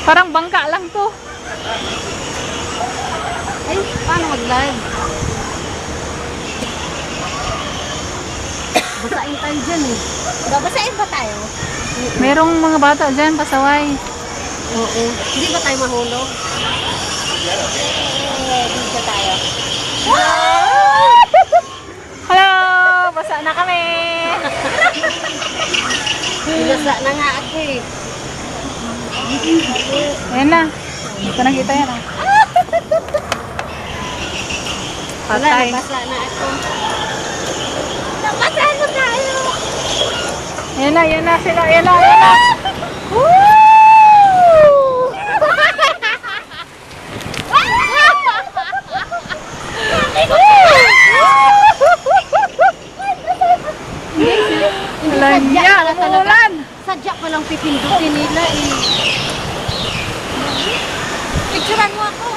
Parang bangka lang to. Ay, paano mag-live? Basain tayo dyan eh. Babasain ba tayo? Merong mga bata dyan, pasaway. Oo. Hindi ba tayo mahulog? Hindi tayo. Hello! Basa na kami! Binasa na nga ako eh. Ayan na. Ito na kita yan. Wala, Patay. nabasa na ako. Nabasa na tayo! Ayan na, ayan na sila. Ayan na, ayan na. Woo! Lanya, umulan. Sadya palang pipindutin nila eh. Picturean mo ako.